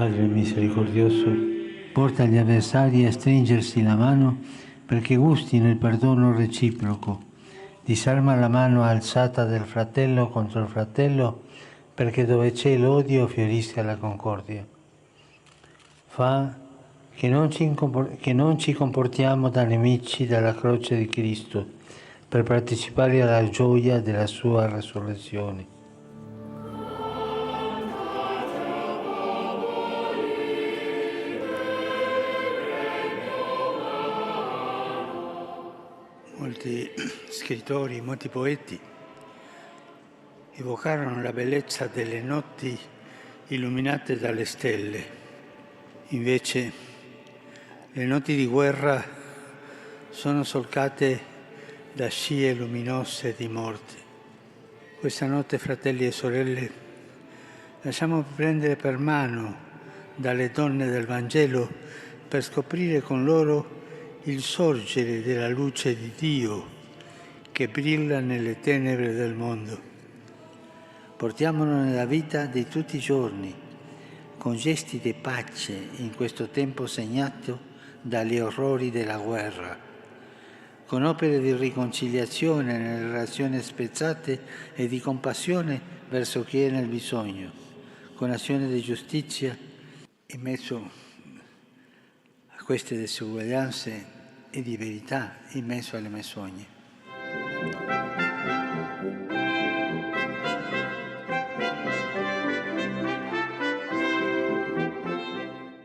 Padre misericordioso, porta gli avversari a stringersi la mano perché gustino il perdono reciproco. Disarma la mano alzata del fratello contro il fratello perché dove c'è l'odio fiorisca la concordia. Fa che non ci comportiamo da nemici della croce di Cristo per partecipare alla gioia della sua resurrezione. Molti scrittori, molti poeti evocarono la bellezza delle notti illuminate dalle stelle. Invece le notti di guerra sono solcate da scie luminose di morte. Questa notte, fratelli e sorelle, lasciamo prendere per mano dalle donne del Vangelo per scoprire con loro il sorgere della luce di Dio che brilla nelle tenebre del mondo. Portiamolo nella vita di tutti i giorni, con gesti di pace in questo tempo segnato dagli orrori della guerra, con opere di riconciliazione nelle relazioni spezzate e di compassione verso chi è nel bisogno, con azione di giustizia in mezzo a queste disuguaglianze e di verità in mezzo alle menzogne.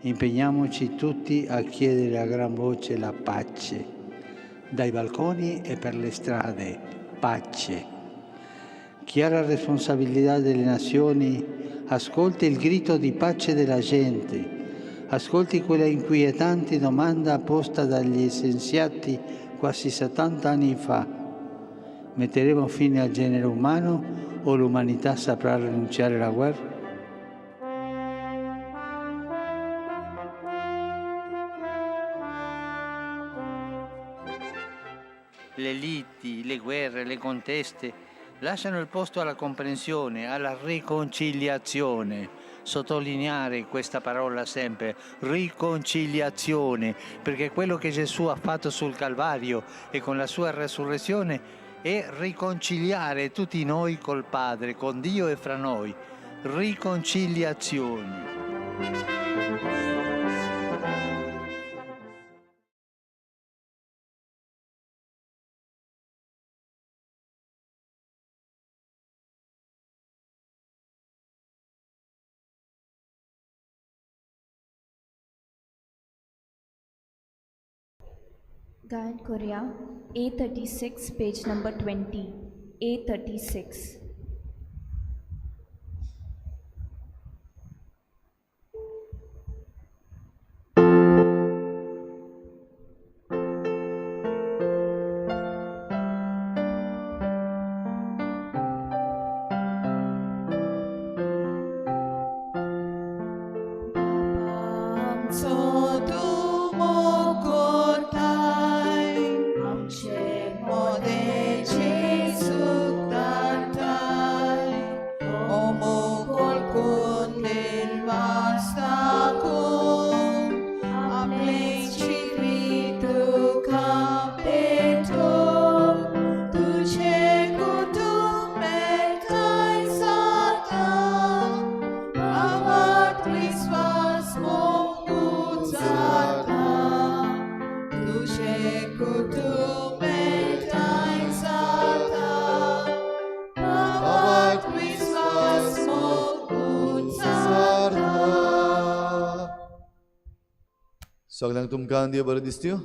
Impegniamoci tutti a chiedere a gran voce la pace, dai balconi e per le strade, pace. Chi ha la responsabilità delle nazioni ascolti il grido di pace della gente, ascolti quella inquietante domanda posta dagli scienziati quasi 70 anni fa. Metteremo fine al genere umano o l'umanità saprà rinunciare alla guerra? Le liti, le guerre, le conteste lasciano il posto alla comprensione, alla riconciliazione. Sottolineare questa parola sempre, riconciliazione, perché quello che Gesù ha fatto sul Calvario e con la sua resurrezione è riconciliare tutti noi col Padre, con Dio e fra noi. Riconciliazione. Gayan Korea, A36, page number 20. A36. सगळ्यांक तुमकां देव बरें दिसत्यो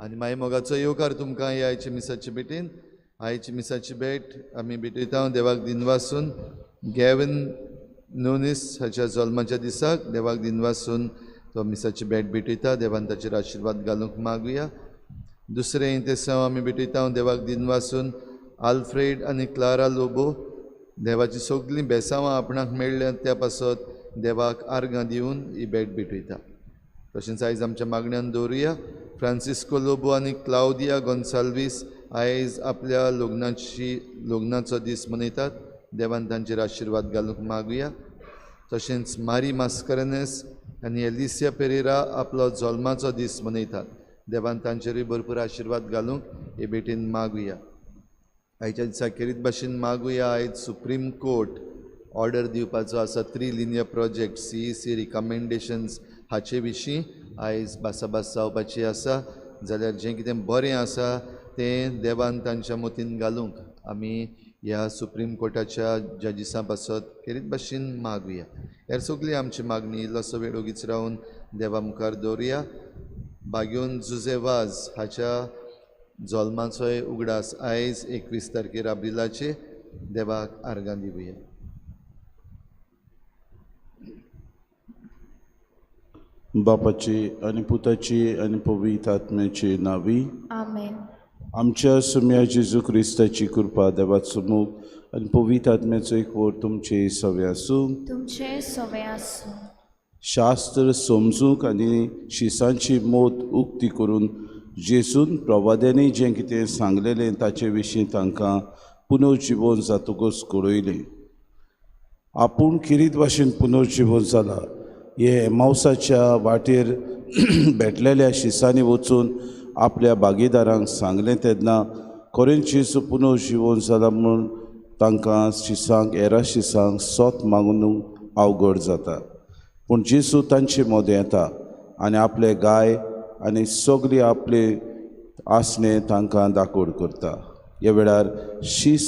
आनी मागीर मोगाचो येवकार तुमकां आयचे मिसाचे भेटेन आयची मिसाची भेट आमी भेटयता देवाक दिनवासून गॅविन नुनीस हाच्या जल्माच्या दिसाक देवाक दिनवासून तो मिसाची भेट भेटयता देवान ताचेर आशिर्वाद घालूंक मागुया दुसरें इंतेसांव आमी भेटयता देवाक दिनवासून आल्फ्रेड आनी क्लारा लोबो देवाची सगळीं बेसांवां आपणाक मेळ्ळ्यांत त्या पासत देवाक आर्गां दिवन ही भेट भेटयता तशेंच आयज आमच्या मागण्यांत दवरुया फ्रांसिस्को लोबो आनी क्लाउदिया गोन्साल्वीस आयज आपल्या लग्नाचो दीस मनयतात देवान तांचेर आशिर्वाद घालूंक मागुया तशेंच मारी मास्करेनेस आनी एलिसिया पेरेरा आपलो जल्माचो दीस मनयतात. देवान तांचेरूय भरपूर आशिर्वाद घालूंक हे भेटेन मागुया. आयच्या दिसा खेरीत भाशेन मागुया. आयज सुप्रीम कोर्ट ऑर्डर दिवपाचो आसा 3 लिनियर प्रोजेक्ट CEC रिकमेंडेशन्स हाचे विशीं आयज भासाभास जावपाची आसा. जाल्यार जें कितें बरें आसा तें देवान तांच्या मतीन घालूंक आमी ह्या सुप्रीम कोर्टाच्या जजीसां पासत खेरीत भाशेन मागुया. हेर सगळी आमची मागणी इल्लोसो वेळ ओगीच रावन देवा मुखार दवरुया. बागेवन जुझेवाज हाच्या जल्माचोय उगडास आयज 21 तारखेर अब्रिलाचे. देवाक आर्गां दिवया. बापाची आनी पुताची आनी पवित्र आत्म्याची नावी. आमेन. आमच्या सुम्या जेजू क्रिस्ताची कृपा देवाचो मोग आनी पवित्र आत्म्याचो एकवट तुमचे सवे आसूं. तुमचे सवे आसूं. शास्त्र समजूंक आनी शिसांची मोत उक्ती करून जेजून प्रवाद्यांनी जें कितें सांगलेलें ताचे विशीं तांकां पुनर्जीवन जातकच कळयलें. आपूण किरीत भाशेन पुनर्जीवन जाला हे एमावसाच्या वाटेर भेटलेल्या शिसांनी वचून आपल्या भागीदारांक सांगलें तेन्ना खरेंच जेजू पुनर्जीवन जाला म्हूण तांकां शिसांक हेरा शिसांक सोत मागूंक अवघड जाता. पूण जेजू तांचे मदें येता आनी आपले गाय आनी सगळी आपले आसणे तांकां दाखोड करता. ह्या वेळार शीस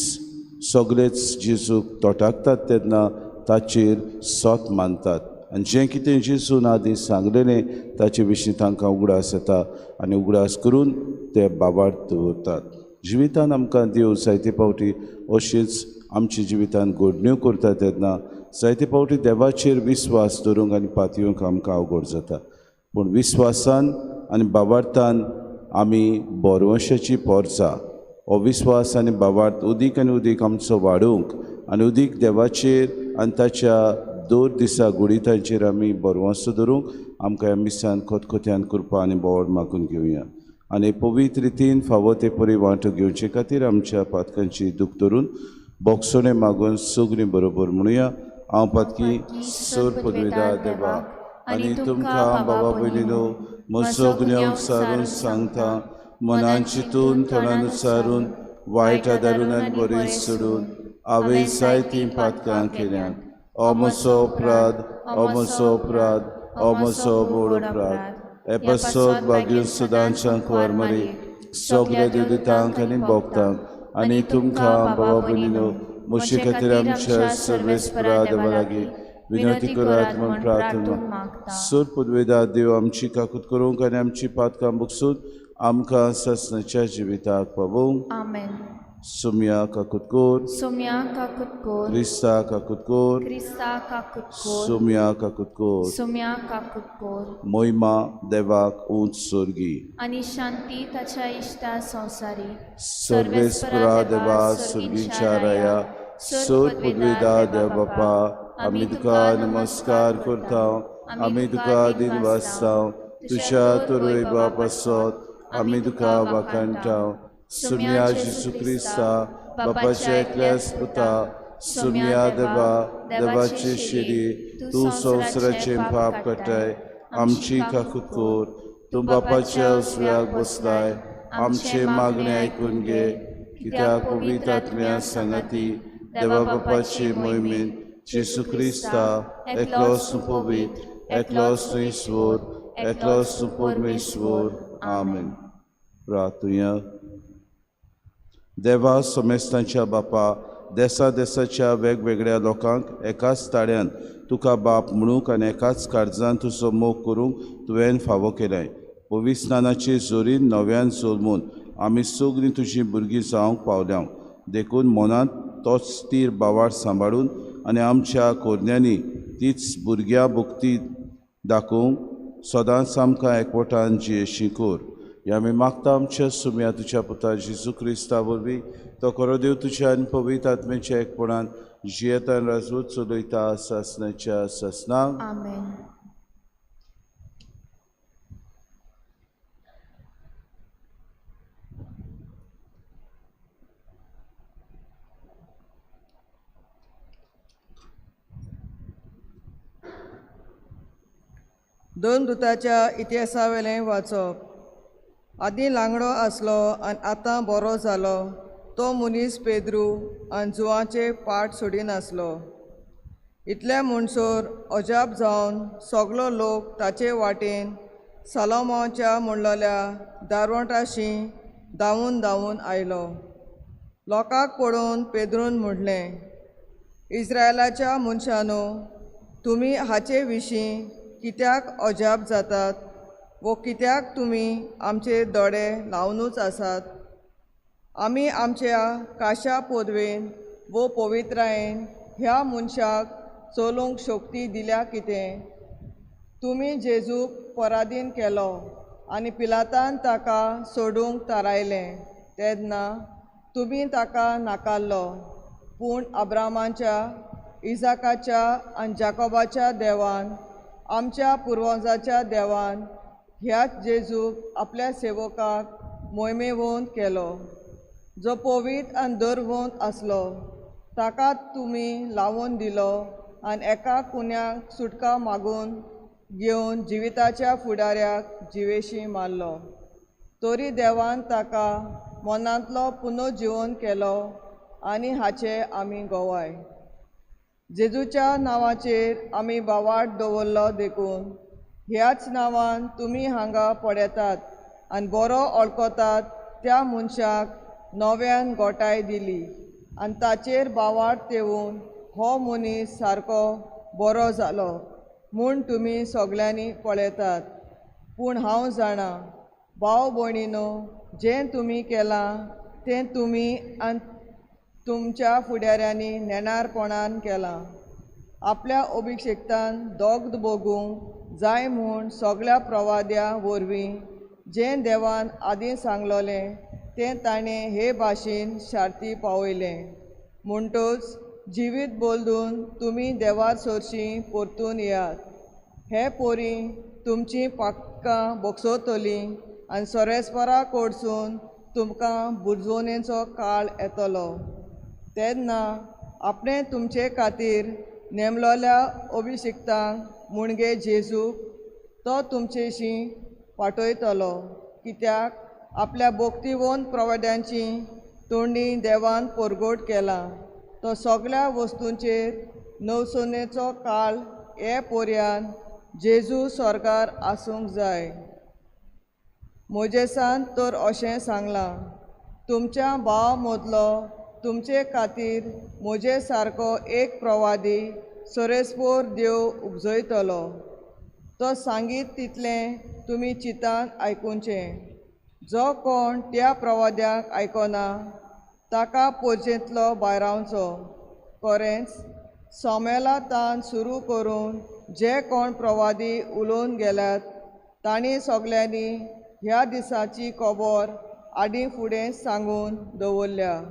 सगळेच जेजूक तोटाकतात तेन्ना ताचेर सोत मानतात आनी जें कितें जेजून आदीं सांगलेलें ताचे विशीं तांकां उगडास येता आनी उगडास करून ते बाबाड दवरतात. जिवितान आमकां देव जायते फावटी अशीच आमच्या जिवितान घडण्यो करता तेन्ना जायते फावटी देवाचेर विस्वास दवरूंक आनी पातयेवंक आमकां अवघड जाता. पूण विस्वासान आनी बाबार्थान आमी बोरवंशाची पोरसां हो विस्वास आनी बाबार्थ उदीक आनी उदीक आमचो वाडूंक आनी उदीक देवाचेर आनी ताच्या दर दिसा गुडितांचेर आमी बोरवंसो दवरूंक आमकां ह्या मिसान खोतखोत्यान कृपा आनी बोवाळ मागून घेवया. आनी पवित्र रितीन फावो ते परी वांटो घेवचे खातीर आमच्या पातकांची दूख धरून बोगसोणे मागून सगळीं बरोबर म्हणुया. हांव पातकी सर पदवेदार देवाक आनी तुमकां बाबा भयणीनो म्हजो गुन्यांव उच्चारून सांगता. मनान चिंतून तोंडान उच्चारून वायट आदारून आनी बरें सोडून हांवें जायतीं पातकां केल्यात. हो म्हजो अपराध, हो म्हजो अपराध, हो म्हजो व्हड अपराध. हे पासत बागेन सदांच्या कुवारमारी सगळ्या देवदितांक आनी भोगतांक आनी तुमकां बाबा भयणीनो म्हजे खातीर आमच्या सर्वेस्परा देवा लागीं विनंती करात म्हूण प्रार्थना. सर पदवेदार देव आमची काकूत करूंक आनी आमची पातकां भोगसून आमकां ससनाच्या जिविताक पावोवंक. आमेन. सुम्या काकूत कोर. सुम्या काकूत कोर. क्रिस्ता काकूत कोर. क्रिस्ता काकूत कोर. सुम्या काकूत कोर. सुम्या काकूत कोर. मोहिमा देवाक उंच सोर्गी आनी शांती ताच्या इश्टा संवसारी. सर्वेस्परा देवा सुर्गीच्या राया सर पदवेदार देव बापा आमी तुका नमस्कार करता. आमी तुका दिन वाजता. तुज्या तोरयबा पासत आमी तुका वाखाणटा. सुम्या जेजू क्रिस्ता बापाच्या एकल्याच पुता सुम्या देवा देवाची शिरी तूं संवसाराचें पाप काडटाय. आमची काकूत कोर. तूं बापाच्या उजव्याक बसलाय. आमचे मागणे आयकून घे. कित्याक पवित्र आत्म्या सांगाती देवा बापाची मोहिमेन जेजू क्रिस्ता एकलोच तूं पवित्र, एकलोच तूं ईश्वर, एकलोच तूं परमेश्वर. आमेन. प्रार्थुया. देवा सोमेस्तांच्या बापा देसा देसाच्या वेगवेगळ्या लोकांक एकाच ताळ्यान तुका बाप म्हणूंक आनी एकाच काळजान तुजो मोग करूंक तुवें फावो केलाय. पवित्र स्नानाचे जोरीन नव्यान जल्मून आमी सगळीं तुजीं भुरगीं जावंक पावल्या. देखून मनांत तोच तीर बावाड सांबाळून आनी आमच्या कोरण्यांनी तीच भुरग्यां भक्ती दाखोवंक सदांच आमकां एकवटान जियेशी कोर. ह्या आमी मागता आमच्या सुम्या तुज्या पुता जेजू क्रिस्ता वरवीं तो खरो देव तुज्या आनी पवित्र आत्म्याच्या एकपणान जियेता आनी राजवत चलयता ससनाच्या ससनाक. आमेन. दोन दुताच्या इतिहासा वाचप. आदीं लांगडो आसलो आनी आतां बरो जालो तो मनीस पेद्रू आनी जुवांचे पाट सोडिनासलो. इतल्या म्हणसर अजाप जावन सगलो लोक ताचे वाटेन सालोमाच्या म्हणलोल्या दारवंटाशी धांवून धांवून आयलो. लोकांक पळोवन पेद्रून म्हणलें, इस्रायलाच्या मनशांनो, तुमी हाचे विशीं कित्याक अजाप जातात वो कित्याक तुमी आमचे दोळे लावनूच आसात? आमी आमच्या काशा पोदवेन वो पवित्रायेन ह्या मनशाक चलूंक शक्ती दिल्या कितें? तुमी जेजूक पराधीन केलो आनी पिलातान ताका सोडूंक थारायलें तेन्ना तुमी ताका नाकारलो. पूण अब्रामाच्या, इजाकाच्या आनी जाकोबाच्या देवान, आमच्या पुर्वजांच्या देवान ह्याच जेजूक आपल्या सेवकाक मोहिमेवंत केलो, जो पवित्र आनी धर्मवंत आसलो. ताका तुमी लावून दिलो आनी एका कुन्याक सुटका मागून घेवन जिविताच्या फुडाऱ्याक जिवेशी मारलो. तरी देवान ताका मनांतलो पुनर्जीवन केलो आनी हाचे आमी गोवाय. जेजूच्या नांवाचेर आमी बावाट दवरलो देखून ह्याच नांवान तुमी हांगा पडयतात आनी बरो वळखतात त्या मनशाक नव्यान गोटाय दिली आनी ताचेर बावाट तेवून हो मनीस सारको बरो जालो म्हूण तुमी सगळ्यांनी पळयतात. पूण हांव जाणा, भाव भयणीनो, जें तुमी केलां तें तुमी आनी तुमच्या फुडाऱ्यांनी नेणारपणान केलां. आपल्या अभिषेक्तान दोग भोगूंक जाय म्हूण सगळ्या प्रवाद्या वरवीं जें देवान आदीं सांगलोलें तें ताणें हे भाशेन शार्ती पावयलें. म्हणटच जिवीत बोलदून तुमी देवार सरशीं परतून येयात. हे पोरी तुमचीं पातकां बोगसोतलीं आनी सोरेस्परा कडसून तुमकां बुरजवणेचो काळ येतलो. तेन्ना आपणें तुमचे खातीर नेमलोल्या अभिषेक्तांक मुणगे जेजूक तो तुमचेशी पाठयतलो, कित्याक आपल्या भक्तिवंत प्रवाद्यांची तोंडी देवान परगट केला. तो सगळ्या वस्तूंचेर नवसणेचो काळ हे पर्यान जेजू स्वर्गार आसूंक जाय. मोजेसान तर अशें सांगलां, तुमच्या भाव मदलो तुमचे खातीर म्हजे सारको एक प्रवादी सोरेस्पोर देव उपजयतलो. तो सांगीत तितलें तुमी चिंतान आयकुचें. जो कोण त्या प्रवाद्याक आयकना ताका पोरचेंतलो भायर रावचो. खरेंच सोमेलातान सुरू करून जे कोण प्रवादी उलोवन गेल्यात तांणी सगळ्यांनी ह्या दिसाची खबर आदीं फुडें सांगून दवरल्या.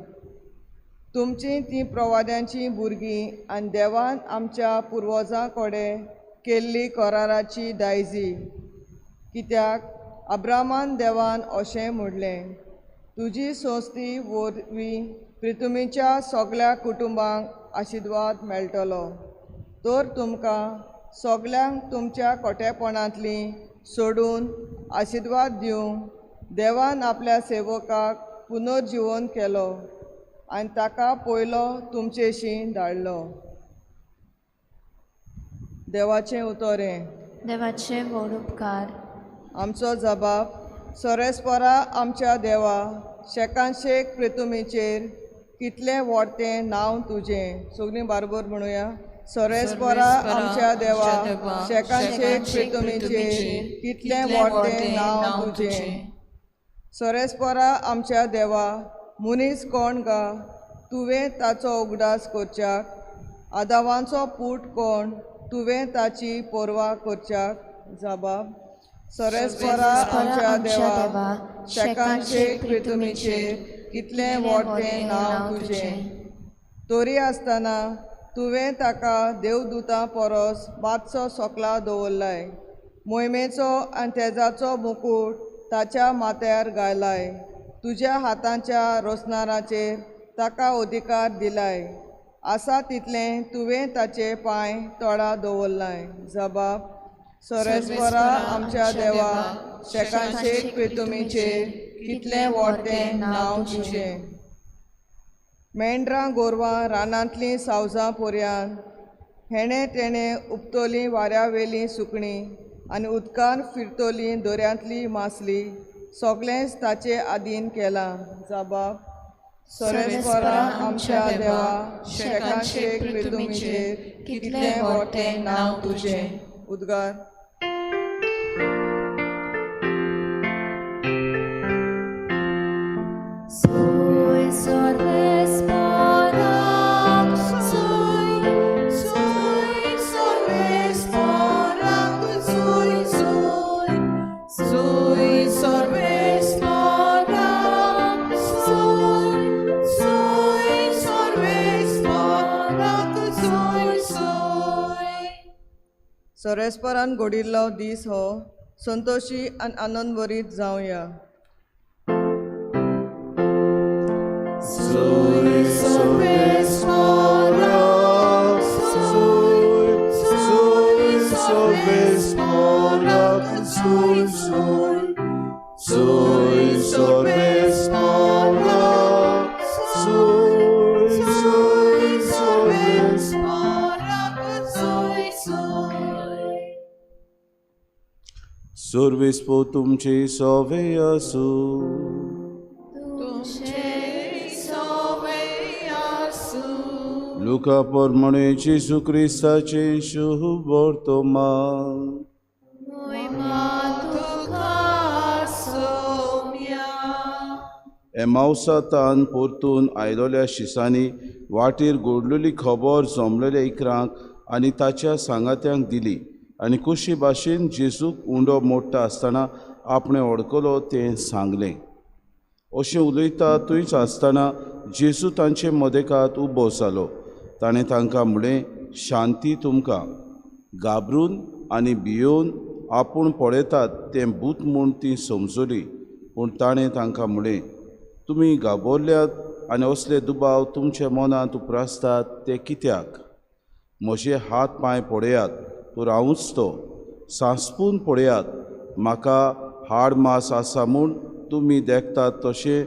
तुमचीं तीं प्रवाद्यांची भुरगीं आनी देवान आमच्या पुर्वजां कडेन केल्ली कराराची दायजी. कित्याक अब्रामान देवान अशें म्हणलें, तुजी सोंस्ती वरवीं पृथ्वीच्या सगळ्या कुटुंबांक आशिर्वाद मेळटलो. तर तुमकां सगळ्यांक तुमच्या खोटेपणांतलीं सोडून आशिर्वाद दिवंक देवान आपल्या सेवकाक पुनर्जीवन केलो आनी ताका पयलो तुमचेशी धाडलो. देवाचें उतोरें. देवाचे व्हड उपकार. आमचो जबाब. सोरेस्परा आमच्या देवा, शेकान शेक पृथ्वीचेर कितलें व्हड तें नांव तुजें. सगळीं बारबर म्हणुया. सोरेस्परा आमच्या देवा, शेकान शेक पृथ्वीचेर कितलें व्हड तें नांव तुजें. सोरेस्परा आमच्या देवा, मनीस कोण गा तुवें ताचो उगडास करच्याक? आदावांचो पूत कोण तुवें ताची पर्वा करच्याक? जबाब. सोरेस्परा आमच्या देवा, शेकान शेक पृथ्वीचेर कितलें व्हड तें नांव तुजें. तरी आसतना तुवें ताका देवदूतां परस मातसो सोकला दवरलाय. मोहिमेचो आनी तेजाचो मुकूट ताच्या माथ्यार घायलाय. तुज्या हातांच्या रोसनाराचेर ताका अधिकार दिलाय. आसा तितलें तुवें ताचे पांय तोळा दवरलाय. जबाब. सोरेस्परा आमच्या देवा शेकांशेक प्रितुमीचेर कितलें व्हडलें नांव तुजें. मेंढरां गोरवां रानांतलीं सावजां पोरयान हेणे तेणे उपतोलीं वाऱ्यावेलीं सुकणीं आनी उदकान फिरतोलीं दोऱ्यांतलीं मासली सगळेंच ताचे आदीन केलां. जबाब. सोरेस्परा आमच्या देवा शेकांशेक प्रितुमीचेर कितलें व्हडलें नांव तुजें. उद्गार. Soy sorbespora, soy sorbespora, soy sorbespora, soy sorbespora, soy. सोरेस्परान घोडिल्लो दीस हो संतोशी आनी आनंदभरीत जावया. Soy sorbespora, soy sorbespora, soy sorbespora, soy sorbespora. Sorbespo तुमचे सवे असो. लुका प्रमाणे जेजू क्रिस्ताचे शुभ वर्तमान. एमाउसांतान परतून आयलोल्या शिसांनी वाटेर घडलेली खबर जमलेल्या इकरांक आनी ताच्या सांगात्यांक दिली आनी कशी भाशेन जेजूक उंडो मोडटा आसतना आपणें वळखलो तें सांगलें. अशें उलयता थंयच आसतना जेजू तांचे मदेकांत उबो जालो. ताणें तांकां म्हणलें, शांती तुमकां. घाबरून आनी भियोवन आपूण पळयतात तें भूत म्हूण तीं समजली. पूण ताणें तांकां म्हणलें, तुमी घाबरल्यात आनी असले दुबाव तुमच्या मनांत उप्रासतात ते कित्याक? म्हजे हात पांय पळयात, तूं रावूच तो. सांसपून पळयात, म्हाका हाड मास आसा म्हूण तुमी देखतात तशें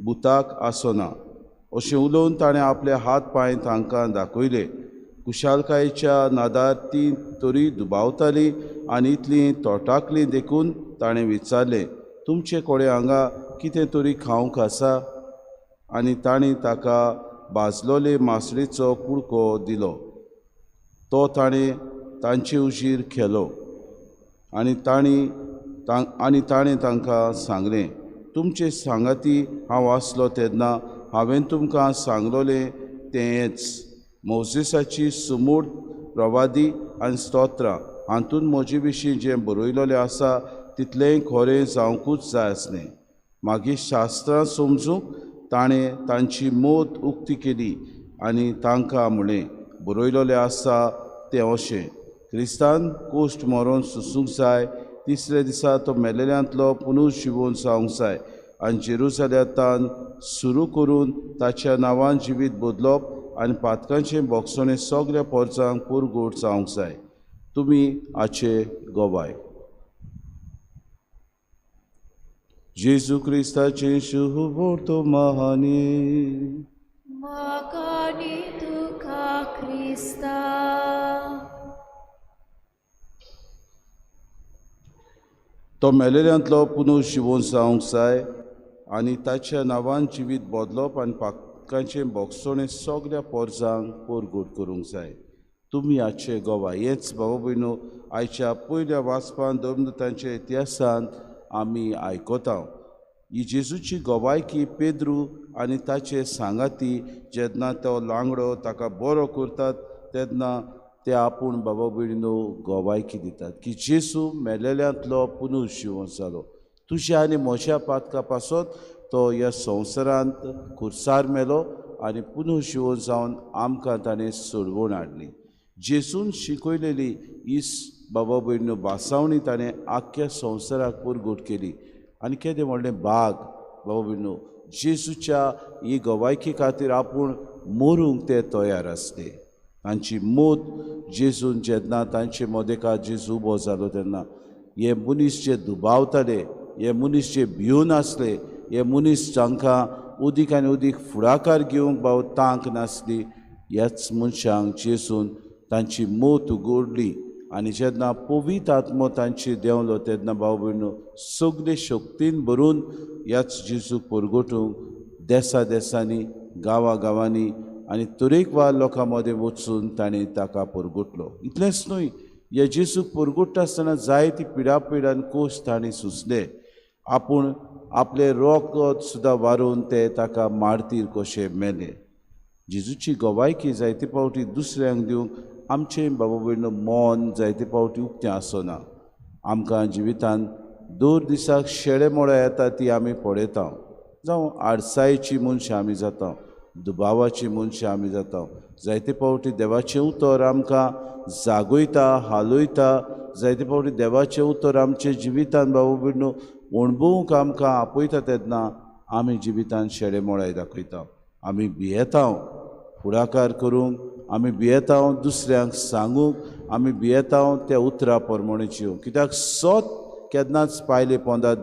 भुताक आसना. अशें उलोवन ताणें आपले हात पांय तांकां दाखयले. कुशालकायेच्या नादार तीं तरी दुबावतालीं आनी इतलीं तोटाकलीं देखून ताणें विचारलें, तुमचे कडेन हांगा कितें तरी खावंक आसा? आनी ताणीं ताका भाजलोले मासळेचो कुडको दिलो. तो ताणें तांचे उशीर केलो आनी ताणें तांकां सांगलें, तुमचे सांगाती हांव आसलो तेन्ना हांवें तुमकां सांगलोलें तेंच. मोसेसाची सुमूड, प्रवादी आनी स्तोत्रां हातूंत म्हजे विशीं जें बरयलोलें आसा तितलेंय खरें जावंकूच जाय आसलें. मागीर शास्त्रां समजूंक ताणें तांची मोद उक्ती केली आनी तांकां म्हणलें, बरयलोलें आसा तें अशें, क्रिस्तान कोश्ट मरोन सुसूंक जाय, तिसऱ्या दिसा तो मेलेल्यांतलो पुनर्जिवोवन जावंक जाय आनी जेरुसलेमांतल्यान सुरू करून ताच्या नांवान जिवीत बदलप आनी पातकांचें बोगसणें सगळ्या पोरसांक पुरगूट जावंक जाय. तुमी हाचे गोवाय. जेजू क्रिस्ताचे शुभ वर्तमानी. तुका क्रिस्ता. तो मेलेल्यांतलो पुनर्जिवोवन जावंक जाय आनी ताच्या नांवान जिवीत बदलप आनी पातकांचें बोगसणें सगळ्या पोरसांक पुरगूट करूंक जाय. तुमी हाचे गोवाय. हेंच भाव भयणो आयच्या पयल्या वाचपान धर्मदुतांच्या इतिहासान आमी आयकता. ही जेजूची गोवायकी पेद्रू आनी ताचे सांगाती जेन्ना तो लांगडो ताका बरो करतात तेन्ना ते आपूण बाबा भयणीनो गोवायकी दितात की जेजू मेलेल्यांतलो पुनर्जिवोवन जालो. तुज्या आनी म्हज्या पातका पासत तो ह्या संवसारांत खुर्सार मेलो आनी पुनर्जिवोवन जावन आमकां ताणें सोडवून हाडली. जेजून शिकयलेली ही बाबा भयणीनो बासावणी ताणें आख्ख्या संवसाराक पुरगूट केली. आनी केदें व्हडलें भाग बाबा भयणीनो, जेजूच्या ही गोवायकी खातीर आपूण मरूंक ते तयार आसले. तांची मोत जेजून जेन्ना तांचे मोदेका जेजू उबो जालो तेन्ना हे मनीस जे दुबावताले, हे मनीस जे भिवन आसले, हे मनीस जांकां उदीक आनी उदीक फुडाकार घेवंक बाव तांक नासली, ह्याच मनशांक जेजून तांची मोत उगडली आनी जेन्ना पवित्र आत्मो तांचेर देंवलो तेन्ना भाव भयणो सगळे शक्तीन भरून ह्याच जेजूक परगटूंक देसा देसांनी गांवा गांवांनी आनी तरेकवार लोकां मदें वचून ताणें ताका परगटलो. इतलेंच न्हय, ह्या जेजूक परगटता आसतना जायती पिडापीड आनी कोश ताणें सुचले. आपूण आपले रोगत सुद्दां वारून ते ताका मारतीर कशे मेले. जेजूची गोवायकी जायते फावटी दुसऱ्यांक दिवंक आमचें बाबा भयणो मन जायते फावटी उक्तें आसना. आमकां जिवितांत दर दिसाक शेळे मोळे येता ती आमी पळयता, जावं आडसायेची मनशां आमी जाता, दुबावाची मनशां आमी जाता. जायते फावटी देवाचें उतर आमकां जागयता, हालयता. जायते फावटी देवाचें उतर आमच्या जिवितांत बाबा भयणो अणभवूंक आमकां आपयता तेन्ना आमी जिवितांत शेळे मोळे दाखयता. आमी भियेता फुडाकार करूंक, आमी भियेता दुसऱ्यांक सांगूंक, आमी भियेता त्या उतरा प्रमाणे जिवंक. कित्याक सोत केन्नाच पायले पोंदां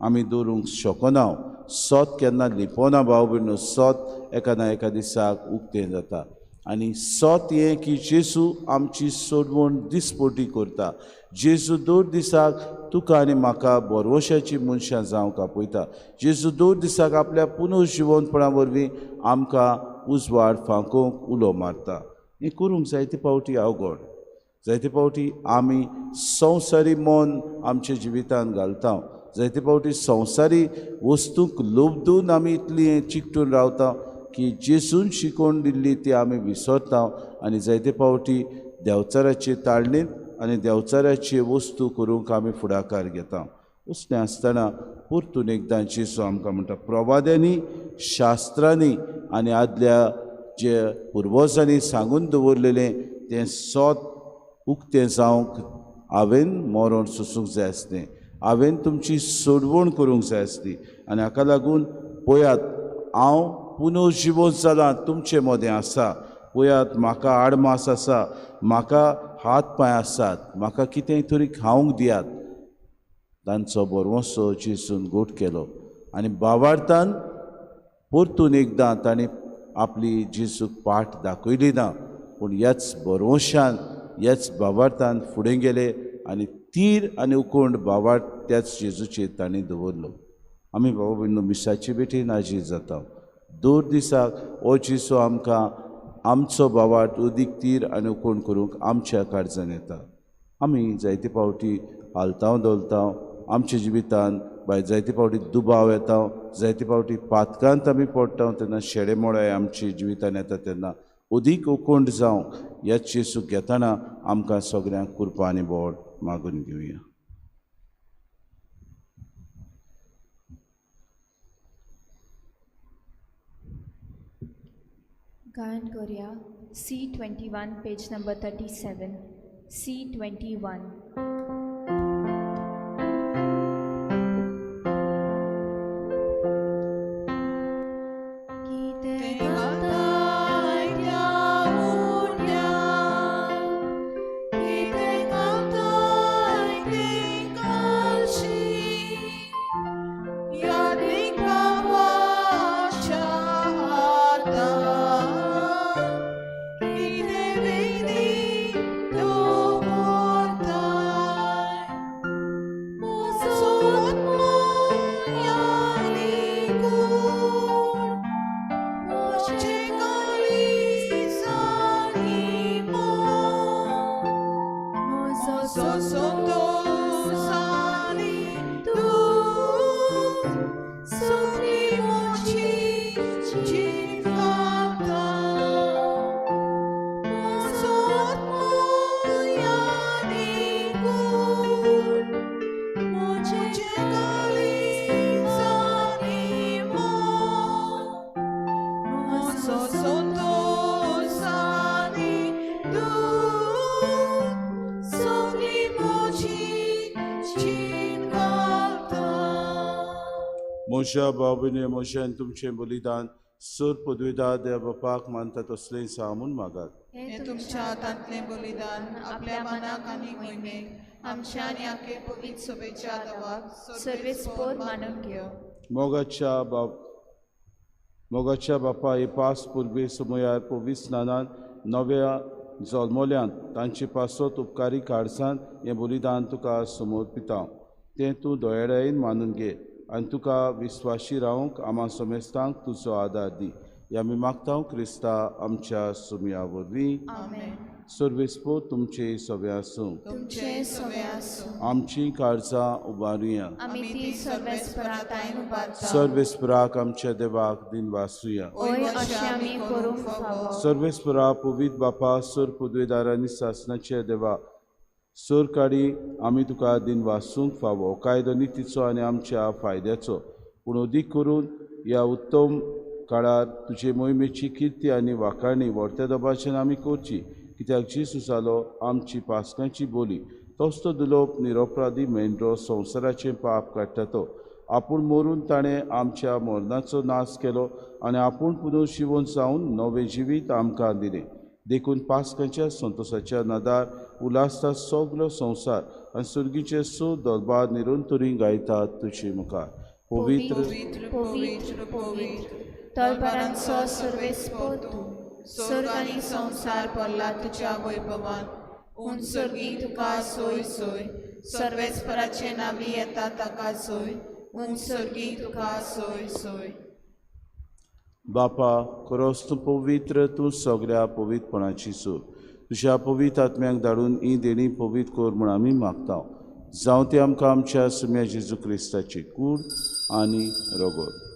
आमी दवरूंक शकना. सोत केन्ना लिपोना भाव भयणो. सोत एका ना एका दिसाक उक्तें जाता आनी सोत हें की जेजू आमची सोडवण दिसपोटी करता. जेजू दर दिसाक तुका आनी म्हाका बरवशाची मनशां जावंक आपयता. जेजू दर दिसाक आपल्या पुनर्जिवनपणा वरवीं आमकां उजवाड फांकोवंक उलो मारता. हें करूंक जायते फावटी अवघड. जायते फावटी आमी संवसारी मन आमच्या जिवितांत घालता. जायते फावटी संवसारी वस्तूंक लोबदून आमी इतली चिकटून रावता की जेजून शिकोवन दिल्ली ती आमी विसरता आनी जायते फावटी देंवचाराचे ताळणेंत आनी देंवचाराची वस्तू करूंक आमी फुडाकार घेता. उसलें आसतना परतून एकदां जेजू आमकां म्हणटा, प्रवाद्यांनी, शास्त्रांनी आनी आदल्या जे पुर्वजांनी सांगून दवरलेलें तें सोत उक्तें जावंक हांवें मरण सोंसूंक जाय आसलें, हांवें तुमची सोडवण करूंक जाय आसली. आनी हाका लागून पळयात, हांव पुनर्जिवन जालां, तुमचे मदें आसा. पळयात, म्हाका आडमास आसा, म्हाका हात पांय आसात, म्हाका कितेंय तरी खावंक दियात. तांचो बरवंसो जेजून गोठ केलो आनी भावार्थान परतून एकदां ताणें आपली जेजूक पाठ दाखयली ना, पूण ह्याच बरवंशान ह्याच भावार्थान फुडें गेले आनी तीर आनी उकोंड भावार्थ त्याच जेजूचेर ताणें दवरलो. आमी बाबा भयणो मिसाची बेठीन हाजीर जाता. दर दिसाक हो जेजू आमकां आमचो भावार्थ उदीक तीर आनी उकोंड करूंक आमच्या काळजान येता. आमी जायते फावटी हालता दोलता आमच्या जिवितांत जायते फावटी दुबाव येता, जायते फावटी पातकांत आमी पडटा तेन्ना शेळे मोळे आमच्या जिवितांत येता तेन्ना उदीक उकोंड जावं ह्याच जेजूक घेतना आमकां सगळ्यांक कृपा आनी बोड मागून घेवया. गायन करूया C21 पेज नंबर 37. C21. मोशा बाबूने मोशान तुमचें बलिदान सर पदवीदार देव बापाक मानता तसलें सामून मागात. हे तुमच्या हातांतलें बलिदान आपल्या मनाक आनी मोहिमेक आमच्या आनी आखे पवित्र सभेच्या देवाक सर्वेस्पोर मानून घेव. मोगाच्या बापा हे पास पुर्बे समयार पवित्र स्नानान नव्या जल्मोल्यांत तांची पासत उपकारी काळजांत हें बलिदान तुका समर्पिता. तें तूं दोळ्यान मानून घे आनी तुका विस्वाशी रावंक आम्हा समेस्तांक तुजो आदार दी. हे आमी मागता क्रिस्ता आमच्या सुमया वरवीं. सर्वेस्पो तुमचे सवे आसूं. आमची काळजां उबारुया. सर्वेस्पराक आमच्या देवाक दिन वासुया. सर्वेस्परा पवित्र बापा सर पदवेदारांनी शासनाचे देवा सर काडी आमी तुका दिन वासूंक फावो कायदो नितीचो आनी आमच्या फायद्याचो. पूण अदीक करून ह्या उत्तम काळार तुजे मोहिमेची किर्ती आनी वाखाणणी व्हडट्या दबाच्यान आमी करची. कित्याक जेजूस जालो आमची पासकांची बोली. तोच तो दुलोप निरपराधी मेंढरो संवसाराचें पाप काडटा तो. आपूण मरून ताणें आमच्या मरणाचो नाश केलो आनी आपूण पुनर्जिवन जावन नवें जिवीत आमकां दिलें. देखून पासकांच्या संतोशाच्या नदार उलासता सगलो संवसार आनी सुर्गीचे सो दरबार निरंतरी गायतात तुजे मुखार. पवित्र दरबारांचो सर्वेस्पो तूं. स्वर्ग आनी संवसार पडला तुज्या वैभवान. उंच सर्गी तुका सोय सोय. सर्वेस्पराचे नावी येता ताका सोय. उंच सर्गी तुका सोय सोय. बापा खरोच तूं पवित्र. तूं सगळ्या पवित्रपणाची सोय. तुज्या पवित्र आत्म्याक धाडून ही देणी पवित्र कर म्हूण आमी मागता. जावं ती आमकां आमच्या सुम्या जेजू क्रिस्ताची कूड आनी रगत.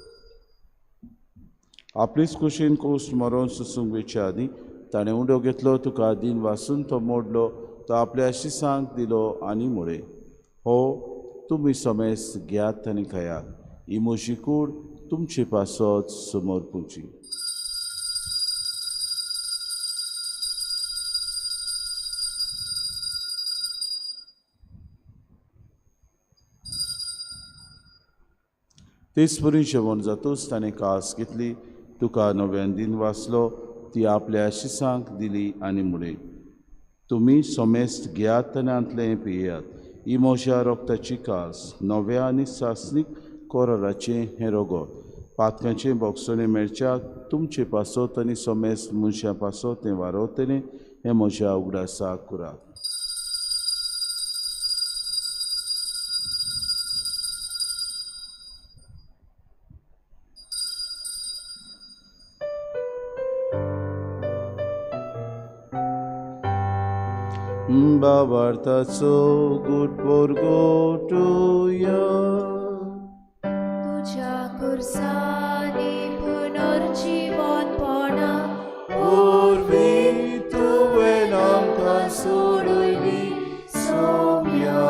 आपलीच कुशीन कोस्ट मरोन सुसूंक वेच्या आदी ताणें उंडो घेतलो तुका दिन वासून तो मोडलो. तो आपल्या शिसांक दिलो आनी मुळे. हो तुमी समेस्त घेयात आनी खायात. ही म्हजी कूड तुमचे पासत समर्पूची. तेच परी जेवण जातूच ताणें कास घेतली. तुका नव्यान दिन वाचलो. ती आपल्या शिसांक दिली आनी मुळे. तुमी समेस्त घेयात आनी आंतलें पियेयात. ही म्हज्या रोगताची कास नव्या आनी सासणीक कोराराचें हें रगत. पातकांचें बोगसणें मेळच्याक तुमचे पासत आनी समेस्त मनशां पासत तें वारवतलें हें म्हज्या उगडासाक करात. बाबार्थाचो गुटबोर गोटुया. तुझ्या कुर्सानी पुनर्जीवनपणा पूर्वी तुवें आमकां सोडूयली सोम्या.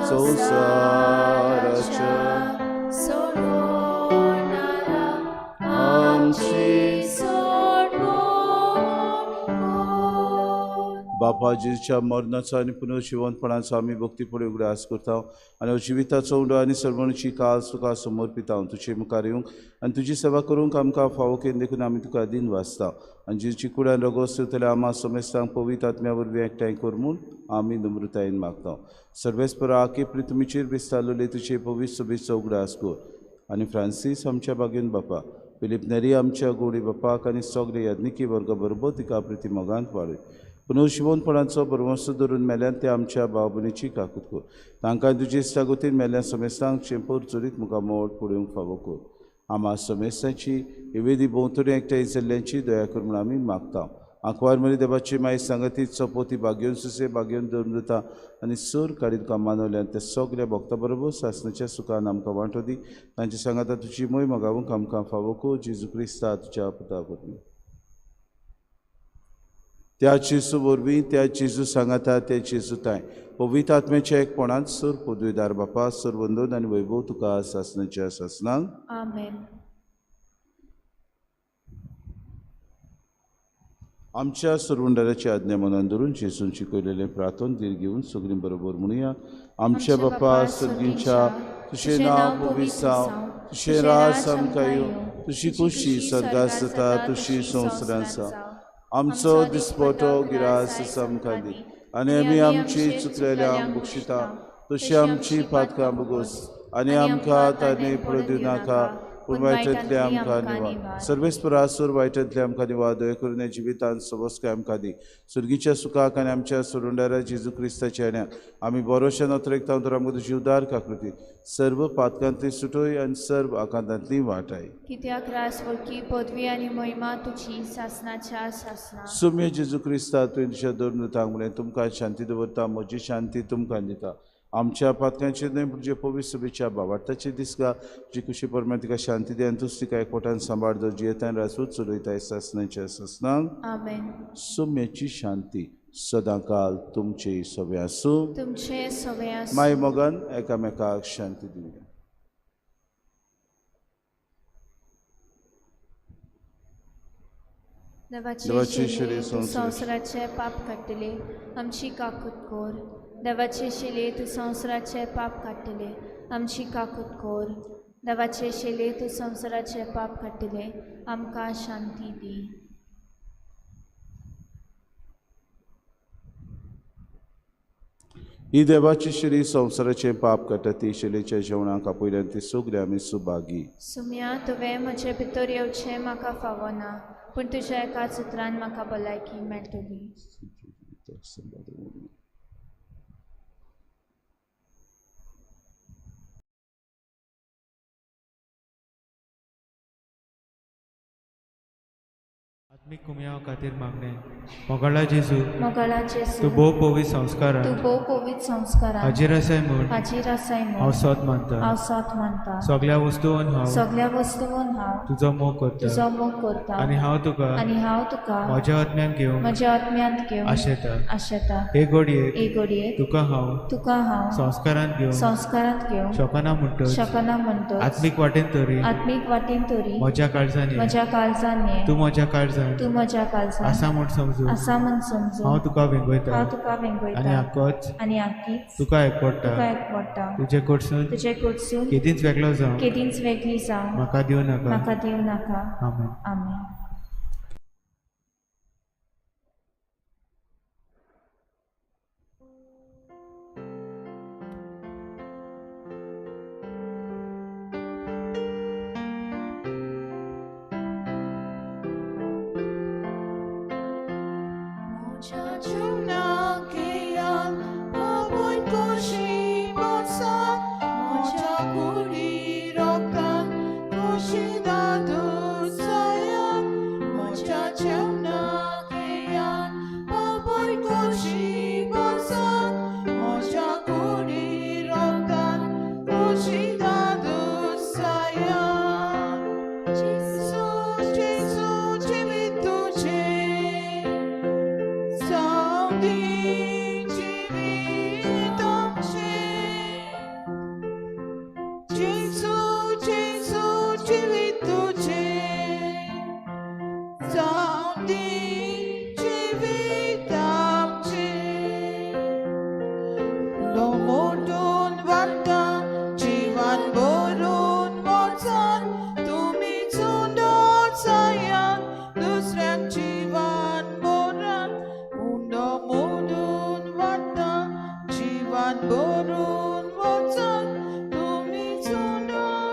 संवसाराच्या सोडोनारा आमची बापा जेजूच्या मरणाचो आनी पुनर्जिवनपणाचो आमी भक्तीपणे उगडास करता आनी जिविताचो उंडो आनी सर्वणीची कास तुका समर्पिता. तुजे मुखार येवंक आनी तुजी सेवा करूंक आमकां फावो केन्न देखून आमी तुका दिन वाचता. आनी जेजूची कुडान रगत सुरतले आम्हा समेस्तांक पवित्र आत्म्या वरवीं एकठांय कर म्हूण आमी नम्रतायेन मागता. सर्वेस्परा आखे प्रितुमीचेर बिस्तारलेले तुजे पवित्र सभेचो उगडास कर. आनी फ्रांसीस आमच्या बागेन बापा. फिलीप नेरी आमच्या गोडी बापाक आनी सगळे याज्ञिकी वर्ग बरोबर तिका प्रिती मोगांत वाडय. पुनर्जिवनपणाचो बरवंसो धरून मेल्यान ते आमच्या भाव भयणीची काकूत कर. तांकां तुजे इश्टागतीन मेल्यान समेस्तांक चेंपर चुरीत मुखामोड पळोवंक फावो कर. आम्हा समेस्तांची विविधी भोंवतणी एकठांय जाल्ल्यांची दया कर म्हूण आमी मागता. आंकवार मरी देवाची माय सांगतीत चपोती बागेवन सुसे बागेवन दवरून दिता आनी सर काडीत तुका मानवल्यान ते सगळ्या भक्तां बरोबर सासणाच्या सुखान आमकां वांटो दी. तांची सांगाता तुजी मोय मोगावंक आमकां फावो कर. जेजू क्रिस्ता तुज्या पुता वरवीं. त्या जेजू वरवीं त्या जेजू सांगाता ते जेजू ताय पवित्र आत्म्याच्या एकपणांत सर पदवीदार बापा सर वंदन आनी वैभव तुका सासणाच्या सासणांक. आमेन. आमच्या सर्वंडाराची आज्ञा मनान धरून जेजून शिकयलेलें प्रार्थन दीर घेवन सगळीं बरोबर म्हणुया. आमच्या बापा सर्गींच्या तुजें नांव पवित्र जावं. तुझे राज आमकां तुझी खुशी सदांच जाता तुझी संवसारांचा आमचो दिसपटो गिरास आमकां दी आनी आमी आमची चुकलेल्यांक बक्षिता तशी आमची पातकां बगोस आनी आमकां तांणी पडूं नाका पूण वायटांतले आमकां निवाड सर्वेस्परासूर वायटांतले आमकां निवाड दय करून जिवितांत सबोसकाय आमकां दी सुर्गीच्या सुखाक आनी आमच्या सुरुंडारा जेजू क्रिस्ताच्या येण्याक आमी बरोशेन नोतरेक तर आमकां तुजी उदार काकृती सर्व पातकांतली सुटोय आनी सर्व आकांतांतली वाटाय कित्याक रास वळखी पदवी आनी महिमा तुजी सासनाच्या सासना सौम्य जेजू क्रिस्ता तुवें तुज्या दोन म्हणलें तुमकां शांती दवरता म्हजी शांती तुमकां दिता आमच्या पातकांचे न्हय पूण जे पवित्र सभेच्या भावार्थाचे दिसगा जी खुशी परमेन तिका शांती दी आनी तुज तिका एकवटान सांबाळ दवर जियेतान रासूच चलयताय सासनाच्या सासनाक आमेन सौम्याची शांती सदांकाल तुमचे सवे आसूं तुमचे सवे आसूं माय मोगान एकामेकाक शांती दिवया देवाचे शिले तूं संवसाराचे पाप काडटले आमची काकूट कोर देवाचे शिले तूं संवसाराचे पाप काडटले आमची काकूट कोर देवाचे शिले तूं संवसाराचे पाप काडटले आमकां शांती दी ही देवाची शिरी संवसाराचे पाप काडटा ती शिलेच्या जेवणाक आपयल्यान ती सगळे आमी सुभागी सुम्या तुवें म्हजे भितर येवचें म्हाका फावना पूण तुज्या एकाच उतरान म्हाका भलायकी मेळटली आत्मिक कुमयाव खातीर मागणे मोगळा जेजू तूं भोव पवित्र संस्कार हाजीर आसाय म्हूण हांव सोत मानता सगळ्या वस्तूंन हांव तुजो मोग करता आनी हांव तुका म्हज्या आत्म्यांत घेवन आशेता हे घडयेक तुका हांव संस्कारांत घेवन शोकना म्हणटच आत्मीक वाटेन तरी म्हज्या काळजांनी तूं म्हज्या काळजांत आसा म्हूण समजू हांव तुका वेंगयता आनी आक्कोच तुका एकवडटा तुजे कडसून केदींच वेगळो जावं म्हाका दिवं नाका आमेन भरून वचन तुमी चुनो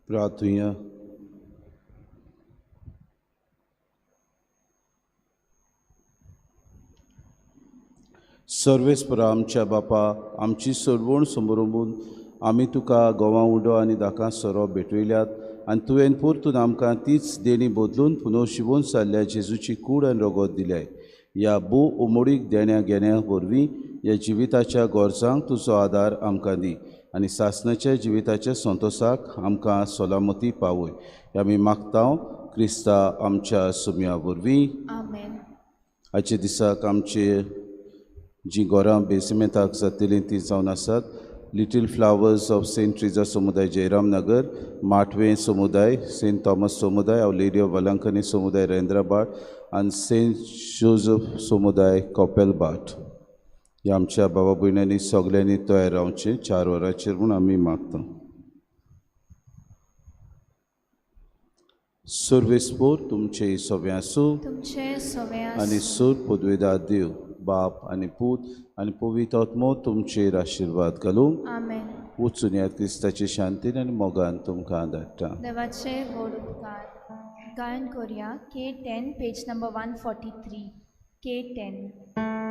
प्रार्थुया. सर्वेस्परा आमच्या बापा, आमची सरवण समोरून आमी तुका गोवा उडो आनी दाकां सोरो भेटयल्यात आनी तुवें परतून आमकां तीच देणी बदलून पुनव शिवून सारल्या जेजूची कूड आनी रगत दिल्याय. ह्या भू उमोडीक देण्या घेण्या वरवीं ह्या जिविताच्या गोरजांक तुजो आदार आमकां दी आनी सासणाच्या जिविताच्या संतोशाक आमकां सोलामती पावय. आमी मागतांव क्रिस्ता आमच्या सुम्या वरवीं. आमेन. आजच्या दिसाक आमचे जी घरां बेसिमेंताक जातलीं ती जावन आसात. Little flowers of saint Teresa समुदाय जयराम नगर, माटवे समुदाय, सेंट थॉमस समुदाय, आवर लेडी ऑफ वलांकनी समुदाय रेंद्राबाट आनी सेंट जोझफ समुदाय कोपेलबाट. ह्या आमच्या बाबा भयणांनी सगळ्यांनी तयार रावचें 4 वरांचेर म्हूण आमी मागता. सर्वेस्पोर तुमचे सवे आसूं आनी सोर पदवेदार देव बाप आनी पूत आनी पवित्र आत्मो तुमचेर आशिर्वाद घालूं. आमेन. वचून येयात क्रिस्ताचे शांतीन आनी मोगान तुमकां धाडटा. देवाचे व्हड उपकार. गायन करुया K10 पेज नंबर 143. K10.